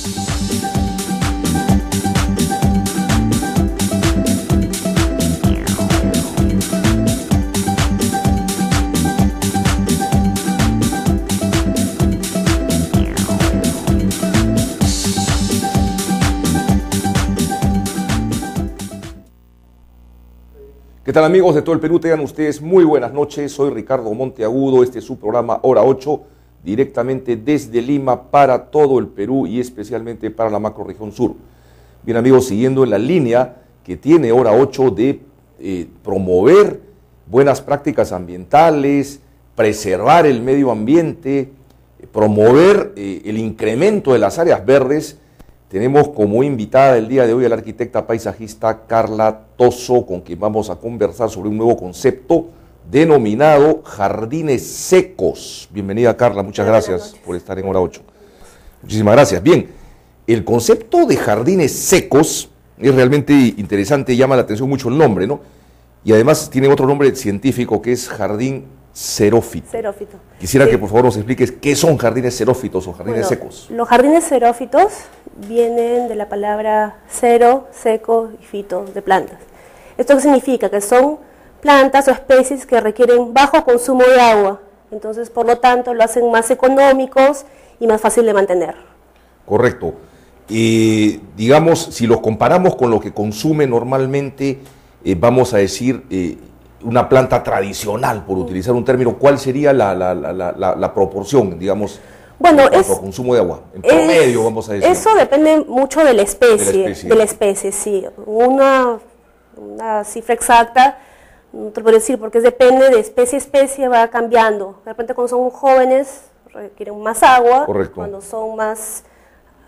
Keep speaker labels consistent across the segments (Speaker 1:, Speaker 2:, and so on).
Speaker 1: ¿Qué tal, amigos de todo el Perú? Tengan ustedes muy buenas noches. Soy Ricardo Monteagudo. Este es su programa Hora 8, directamente desde Lima para todo el Perú y especialmente para la macrorregión sur. Bien, amigos, siguiendo en la línea que tiene Hora 8 de promover buenas prácticas ambientales, preservar el medio ambiente, promover el incremento de las áreas verdes. Tenemos como invitada el día de hoy a la arquitecta paisajista Carla Toso, con quien vamos a conversar sobre un nuevo concepto denominado jardines secos. Bienvenida, Carla, muchas gracias por estar en Hora 8. Muchísimas gracias. Bien, el concepto de jardines secos es realmente interesante, llama la atención mucho el nombre, ¿no? Y además tiene otro nombre científico que es jardín xerófito.
Speaker 2: Xerófito.
Speaker 1: Quisiera que por favor nos expliques qué son jardines xerófitos o jardines secos.
Speaker 2: Los jardines xerófitos vienen de la palabra xero, seco, y fito, de plantas. ¿Esto qué significa? Que son plantas o especies que requieren bajo consumo de agua. Entonces, por lo tanto, lo hacen más económicos y más fácil de mantener.
Speaker 1: Correcto. Digamos, si los comparamos con lo que consume normalmente, vamos a decir, una planta tradicional, por utilizar un término, ¿cuál sería la proporción, digamos,
Speaker 2: bueno,
Speaker 1: en cuanto a consumo de agua? En promedio, vamos a decir.
Speaker 2: Eso depende mucho de la especie, sí. Una cifra exacta, no te lo puedo decir, porque depende de especie a especie, va cambiando. De repente cuando son jóvenes requieren más agua.
Speaker 1: Correcto.
Speaker 2: Cuando son más...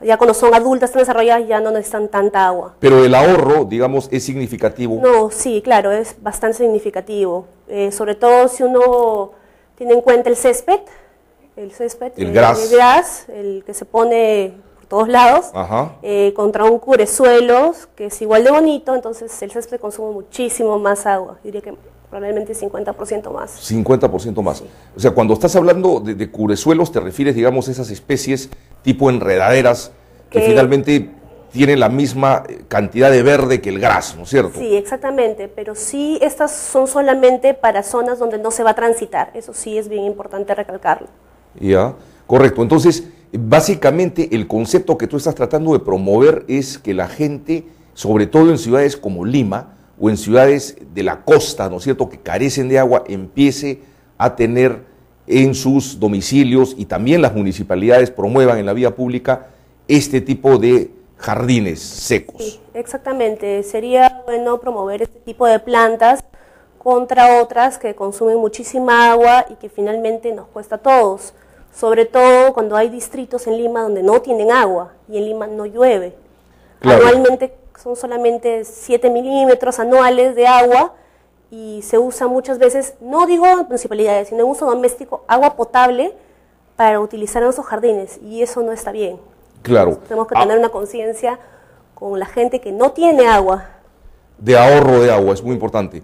Speaker 2: Ya cuando son adultas, están desarrolladas, ya no necesitan tanta agua.
Speaker 1: Pero el ahorro, digamos, es significativo.
Speaker 2: No, sí, claro, es bastante significativo. Sobre todo si uno tiene en cuenta el césped, el gras, el que se pone por todos lados, contra un cubresuelos, que es igual de bonito, entonces el césped consume muchísimo más agua. Diría que probablemente 50% más.
Speaker 1: 50% más.
Speaker 2: Sí.
Speaker 1: O sea, cuando estás hablando de cubresuelos, te refieres, digamos, a esas especies tipo enredaderas que finalmente tienen la misma cantidad de verde que el gras, ¿no es cierto?
Speaker 2: Sí, exactamente, pero sí estas son solamente para zonas donde no se va a transitar. Eso sí es bien importante recalcarlo.
Speaker 1: Ya, correcto. Entonces, básicamente el concepto que tú estás tratando de promover es que la gente, sobre todo en ciudades como Lima, o en ciudades de la costa, ¿no es cierto?, que carecen de agua, empiece a tener en sus domicilios y también las municipalidades promuevan en la vía pública este tipo de jardines secos.
Speaker 2: Sí, exactamente. Sería bueno promover este tipo de plantas contra otras que consumen muchísima agua y que finalmente nos cuesta a todos. Sobre todo cuando hay distritos en Lima donde no tienen agua y en Lima no llueve. Claro. Anualmente son solamente 7 milímetros anuales de agua y se usa muchas veces, no digo en municipalidades, sino en uso doméstico, agua potable para utilizar en nuestros jardines y eso no está bien.
Speaker 1: Claro.
Speaker 2: Entonces, tenemos que tener una conciencia con la gente que no tiene agua.
Speaker 1: De ahorro de agua, es muy importante.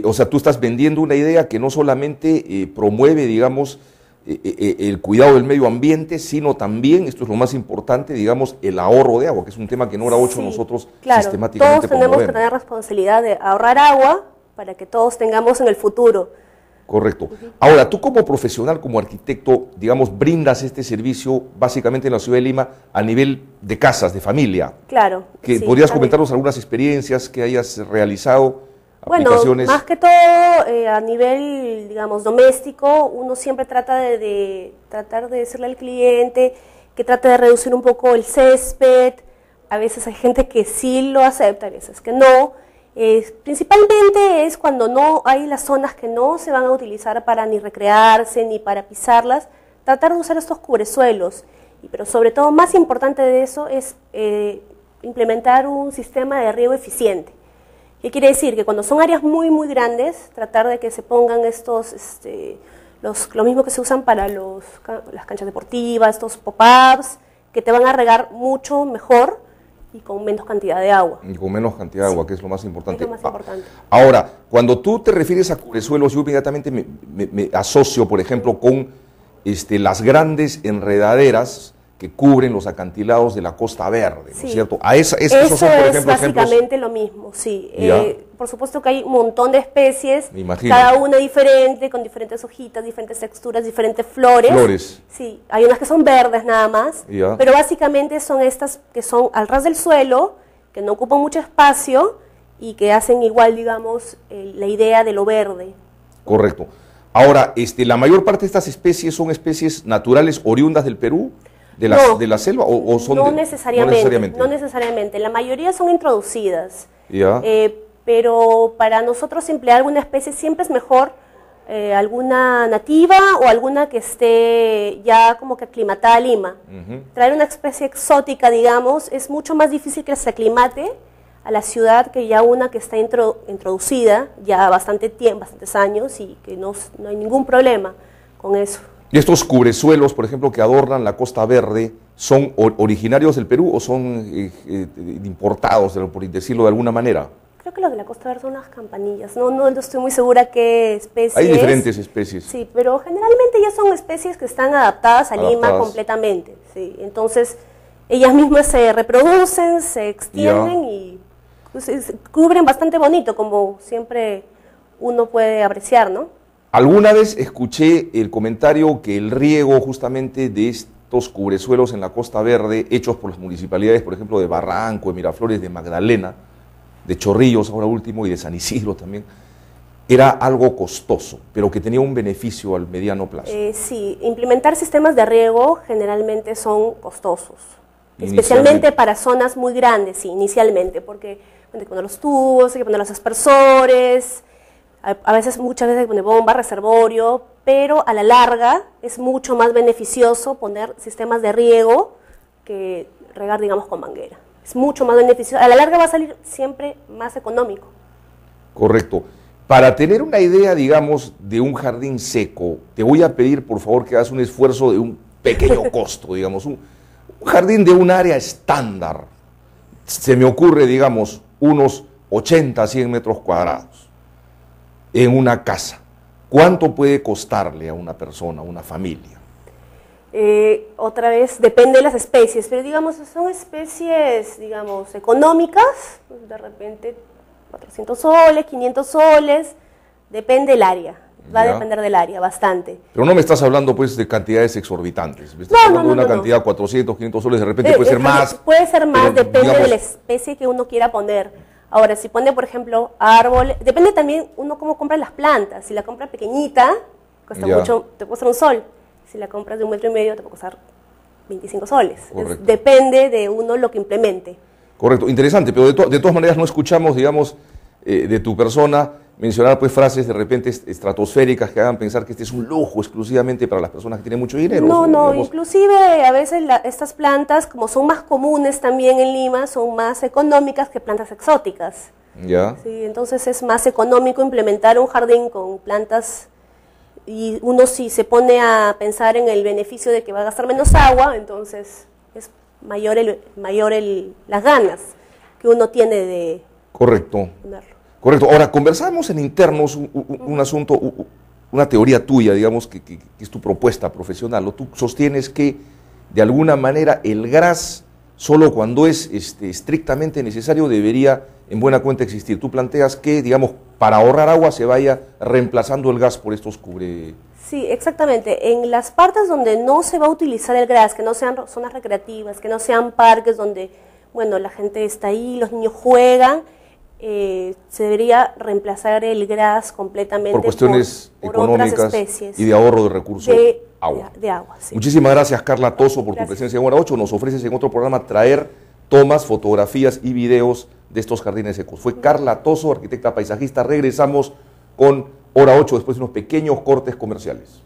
Speaker 1: O sea, tú estás vendiendo una idea que no solamente promueve, digamos, el cuidado del medio ambiente, sino también, esto es lo más importante, digamos, el ahorro de agua, que es un tema que en Hora 8 nosotros sistemáticamente
Speaker 2: todos tenemos que tener responsabilidad de ahorrar agua para que todos tengamos en el futuro.
Speaker 1: Correcto. Ahora, tú como profesional, como arquitecto, digamos, brindas este servicio básicamente en la ciudad de Lima a nivel de casas, de familia.
Speaker 2: Claro.
Speaker 1: ¿Podrías comentarnos algunas experiencias que hayas realizado?
Speaker 2: Bueno, más que todo a nivel, digamos, doméstico, uno siempre trata tratar de decirle al cliente que trate de reducir un poco el césped. A veces hay gente que sí lo acepta, a veces que no. Principalmente es cuando no hay las zonas que no se van a utilizar para ni recrearse ni para pisarlas, tratar de usar estos cubresuelos. Pero sobre todo, más importante de eso es implementar un sistema de riego eficiente. ¿Qué quiere decir? Que cuando son áreas muy, muy grandes, tratar de que se pongan estos, lo mismo que se usan para las canchas deportivas, estos pop-ups, que te van a regar mucho mejor y con menos cantidad de agua. Y
Speaker 1: con menos cantidad de agua, que es lo más importante.
Speaker 2: Es lo más importante.
Speaker 1: Ahora, cuando tú te refieres a cubresuelos, yo inmediatamente me asocio, por ejemplo, con las grandes enredaderas que cubren los acantilados de la Costa Verde, ¿no
Speaker 2: Sí.
Speaker 1: es cierto?
Speaker 2: Eso
Speaker 1: esos son, por
Speaker 2: es
Speaker 1: ejemplo,
Speaker 2: básicamente
Speaker 1: ejemplos.
Speaker 2: lo mismo, sí.
Speaker 1: Ya.
Speaker 2: Por supuesto que hay un montón de especies,
Speaker 1: Me imagino.
Speaker 2: cada una diferente, con diferentes hojitas, diferentes texturas, diferentes flores.
Speaker 1: Flores.
Speaker 2: Sí, hay unas que son verdes nada más,
Speaker 1: Ya.
Speaker 2: pero básicamente son estas que son al ras del suelo, que no ocupan mucho espacio y que hacen igual, digamos, la idea de lo verde.
Speaker 1: Correcto. Ahora, la mayor parte de estas especies son especies naturales oriundas del Perú,
Speaker 2: No.
Speaker 1: de la selva, o son
Speaker 2: No
Speaker 1: de-
Speaker 2: necesariamente, no necesariamente. La mayoría son introducidas.
Speaker 1: Ya.
Speaker 2: Pero para nosotros emplear alguna especie siempre es mejor alguna nativa o alguna que esté ya como que aclimatada a Lima.
Speaker 1: Ujú.
Speaker 2: Traer una especie exótica, digamos, es mucho más difícil que se aclimate a la ciudad que ya una que está introducida ya bastante tiempo, bastantes años y que no hay ningún problema con eso.
Speaker 1: ¿Y estos cubresuelos, por ejemplo, que adornan la Costa Verde, son originarios del Perú o son importados, por decirlo de alguna manera?
Speaker 2: Creo que los de la Costa Verde son las campanillas. No estoy muy segura qué especie
Speaker 1: Hay
Speaker 2: es.
Speaker 1: diferentes especies.
Speaker 2: Sí, pero generalmente ya son especies que están adaptadas a Lima
Speaker 1: Adaptadas.
Speaker 2: completamente. Sí. Entonces, ellas mismas se reproducen, se extienden y pues, cubren bastante bonito, como siempre uno puede apreciar, ¿no?
Speaker 1: Alguna vez escuché el comentario que el riego justamente de estos cubresuelos en la Costa Verde, hechos por las municipalidades, por ejemplo, de Barranco, de Miraflores, de Magdalena, de Chorrillos ahora último y de San Isidro también, era algo costoso, pero que tenía un beneficio al mediano plazo.
Speaker 2: Sí, implementar sistemas de riego generalmente son costosos,
Speaker 1: Inicialmente.
Speaker 2: especialmente para zonas muy grandes, sí, inicialmente, porque hay que poner los tubos, hay que poner los aspersores, a veces, muchas veces hay que poner bomba, reservorio, pero a la larga es mucho más beneficioso poner sistemas de riego que regar, digamos, con manguera. Es mucho más beneficioso, a la larga va a salir siempre más económico.
Speaker 1: Correcto. Para tener una idea, digamos, de un jardín seco, te voy a pedir, por favor, que hagas un esfuerzo de un pequeño costo, digamos, un jardín de un área estándar. Se me ocurre, digamos, unos 80 a 100 metros cuadrados en una casa. ¿Cuánto puede costarle a una persona, a una familia?
Speaker 2: Otra vez, depende de las especies, pero digamos, son especies, digamos, económicas, de repente 400 soles, 500 soles, depende del área, va a
Speaker 1: Ya.
Speaker 2: depender del área, bastante.
Speaker 1: Pero no me estás hablando, pues, de cantidades exorbitantes. Me estás
Speaker 2: No,
Speaker 1: hablando
Speaker 2: no,
Speaker 1: de una
Speaker 2: no,
Speaker 1: cantidad de 400, 500 soles, de repente puede ser más.
Speaker 2: Puede ser más,
Speaker 1: pero,
Speaker 2: depende
Speaker 1: digamos,
Speaker 2: de la especie que uno quiera poner. Ahora, si pone, por ejemplo, árbol, depende también uno cómo compra las plantas. Si la compra pequeñita, cuesta
Speaker 1: Ya.
Speaker 2: mucho, te puede costar un sol. Si la compras de 1,5 metros, te puede costar 25 soles.
Speaker 1: Correcto.
Speaker 2: Depende de uno lo que implemente.
Speaker 1: Correcto, interesante, pero de todas maneras no escuchamos, digamos, de tu persona mencionar pues frases de repente estratosféricas que hagan pensar que este es un lujo exclusivamente para las personas que tienen mucho dinero.
Speaker 2: No,
Speaker 1: digamos.
Speaker 2: inclusive a veces estas plantas, como son más comunes también en Lima, son más económicas que plantas exóticas.
Speaker 1: Ya,
Speaker 2: Sí, entonces es más económico implementar un jardín con plantas y uno si se pone a pensar en el beneficio de que va a gastar menos agua, entonces es mayor las ganas que uno tiene de
Speaker 1: correcto,
Speaker 2: ponerlo.
Speaker 1: correcto. Ahora, conversamos en internos un asunto, una teoría tuya, digamos, que es tu propuesta profesional, o tú sostienes que de alguna manera el GRAS, solo cuando es estrictamente necesario, debería en buena cuenta existir. Tú planteas que, digamos, para ahorrar agua se vaya reemplazando el gas por estos cubre...
Speaker 2: Sí, exactamente. En las partes donde no se va a utilizar el gras, que no sean zonas recreativas, que no sean parques donde, bueno, la gente está ahí, los niños juegan, se debería reemplazar el gras completamente
Speaker 1: por cuestiones
Speaker 2: por otras
Speaker 1: económicas
Speaker 2: especies
Speaker 1: y de ahorro de recursos
Speaker 2: de
Speaker 1: agua.
Speaker 2: de agua, sí.
Speaker 1: Muchísimas gracias, Carla Toso, por tu
Speaker 2: Gracias.
Speaker 1: presencia en Hora 8. Nos ofreces en otro programa traer tomas, fotografías y videos de estos jardines secos. Fue Carla Toso, arquitecta paisajista. Regresamos con Hora 8 después de unos pequeños cortes comerciales.